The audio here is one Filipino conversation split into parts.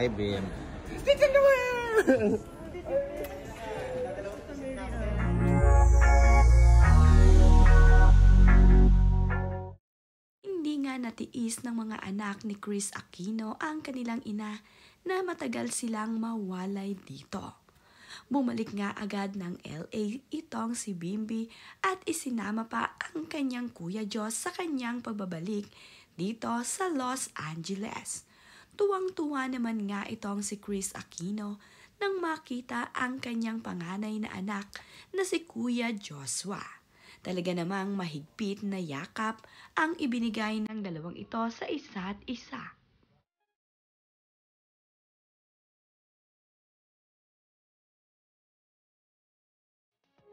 Hi, Bim. Stick underwear! Hindi nga natiis ng mga anak ni Chris Aquino ang kanilang ina na matagal silang mawalay dito. Bumalik nga agad ng LA itong si Bimby at isinama pa ang kanyang Kuya Diyos sa kanyang pagbabalik dito sa Los Angeles. Tuwang-tuwa naman nga itong si Chris Aquino nang makita ang kanyang panganay na anak na si Kuya Joshua. Talaga namang mahigpit na yakap ang ibinigay ng dalawang ito sa isa't isa.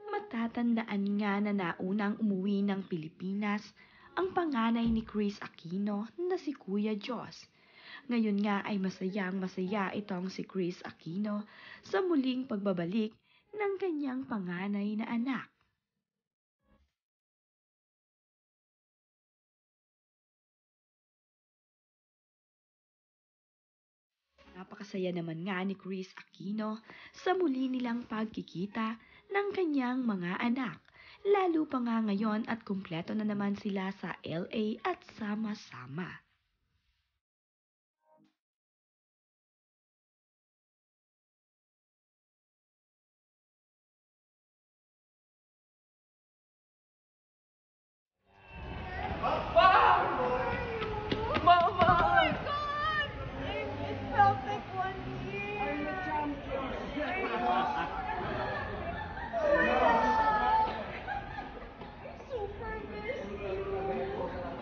Matatandaan nga na naunang umuwi ng Pilipinas ang panganay ni Chris Aquino na si Kuya Diyos. Ngayon nga ay masayang-masaya itong si Chris Aquino sa muling pagbabalik ng kanyang panganay na anak. Napakasaya naman nga ni Chris Aquino sa muli nilang pagkikita ng kanyang mga anak. Lalo pa nga ngayon at kumpleto na naman sila sa LA at sama-sama.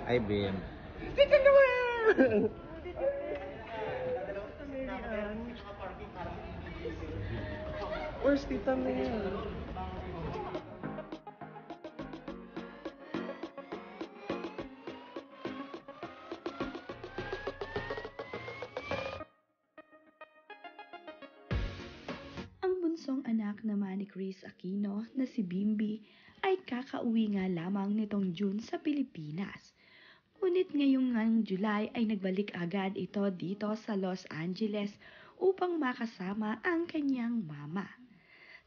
Hi, Bim. Stick underwear! Where's Tita Mel? Ang bunsong anak naman ni Chris Aquino na si Bimby ay kakauwi nga lamang nitong June sa Pilipinas. Ngunit ngayong July ay nagbalik agad ito dito sa Los Angeles upang makasama ang kanyang mama.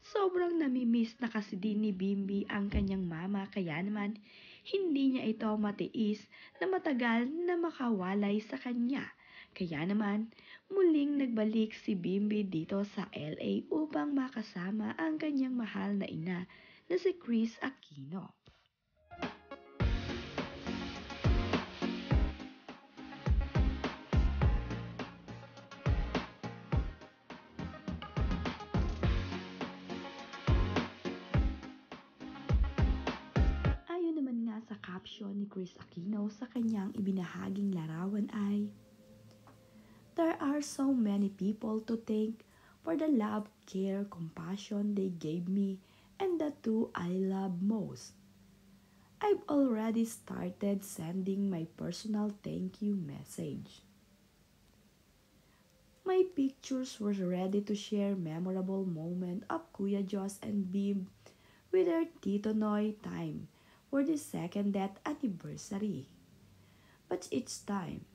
Sobrang namimiss na kasi din ni Bimby ang kanyang mama kaya naman hindi niya ito matiis na matagal na makawalay sa kanya. Kaya naman muling nagbalik si Bimby dito sa LA upang makasama ang kanyang mahal na ina na si Chris Aquino. Ayon naman nga sa caption ni Chris Aquino sa kanyang ibinahaging larawan ay, "There are so many people to thank for the love, care, compassion they gave me and the two I love most. I've already started sending my personal thank you message. My pictures were ready to share memorable moment of Kuya Jos and Bim with their Tito Noy time for the second death anniversary. But each time,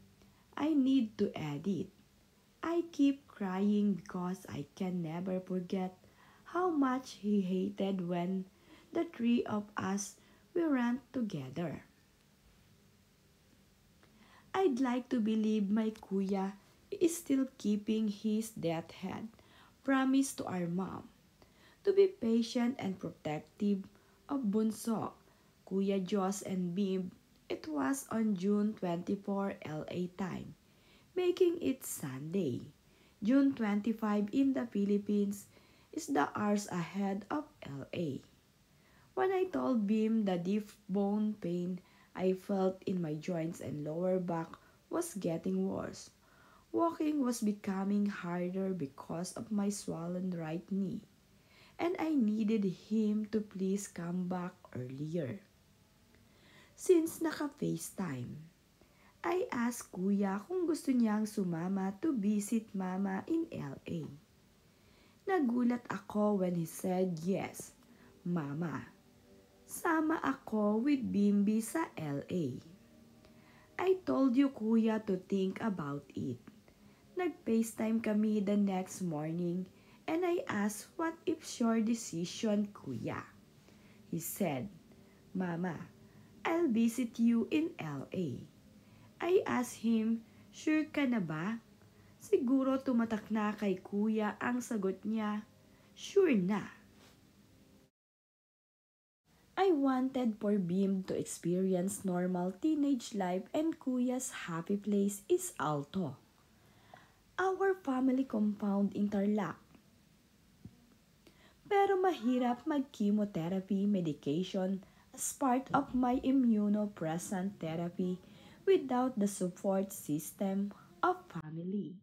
I need to edit. I keep crying because I can never forget how much he hated when the three of us we ran together. I'd like to believe my kuya is still keeping his death head promise to our mom to be patient and protective of Bunso, Kuya Jos and Bim. It was on June 24 LA time, making it Sunday. June 25 in the Philippines is the hours ahead of LA. When I told Bim the deep bone pain I felt in my joints and lower back was getting worse. Walking was becoming harder because of my swollen right knee, and I needed him to please come back earlier. Since naka-FaceTime, I asked Kuya kung gusto niyang sumama to visit Mama in LA. Nagulat ako when he said yes, Mama. Sama ako with Bimby sa LA. I told you Kuya to think about it. Nag-FaceTime kami the next morning and I asked, what if's your decision, kuya? He said, Mama, I'll visit you in LA. I asked him, sure ka na ba? Siguro tumatak na kay kuya ang sagot niya, sure na. I wanted for Bim to experience normal teenage life and kuya's happy place is Alto. Our family compound interlock. Pero mahirap mag-chemotherapy medication as part of my immunopresent therapy without the support system of family.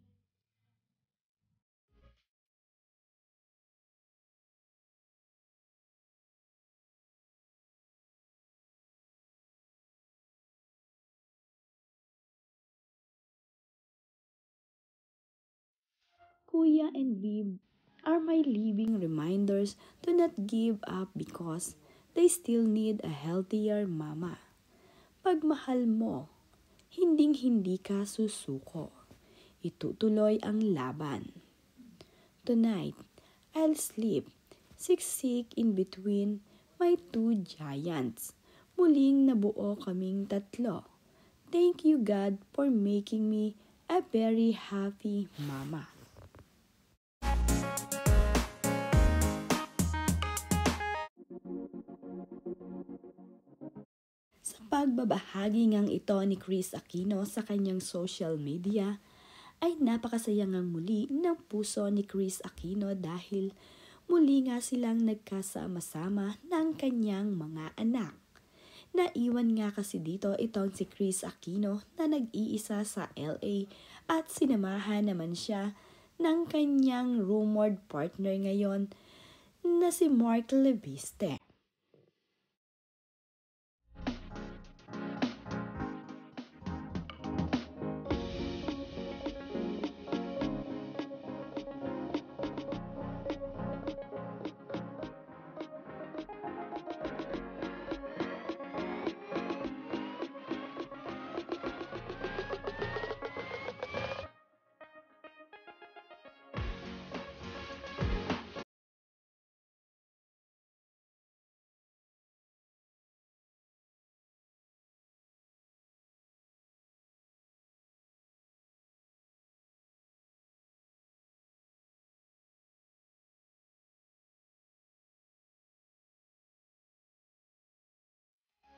Kuya and Bib are my living reminders to not give up because they still need a healthier mama. Pagmahal mo, hinding-hindi ka susuko. Itutuloy ang laban. Tonight, I'll sleep siksik in between my two giants. Muling nabuo kaming tatlo. Thank you God for making me a very happy mama. Sa pagbabahagi ngang ito ni Chris Aquino sa kanyang social media, ay napakasaya ngang muli ng puso ni Chris Aquino dahil muli nga silang nagkasama-sama ng kanyang mga anak. Naiwan nga kasi dito itong si Chris Aquino na nag-iisa sa LA at sinamahan naman siya ng kanyang rumored partner ngayon na si Mark Leviste.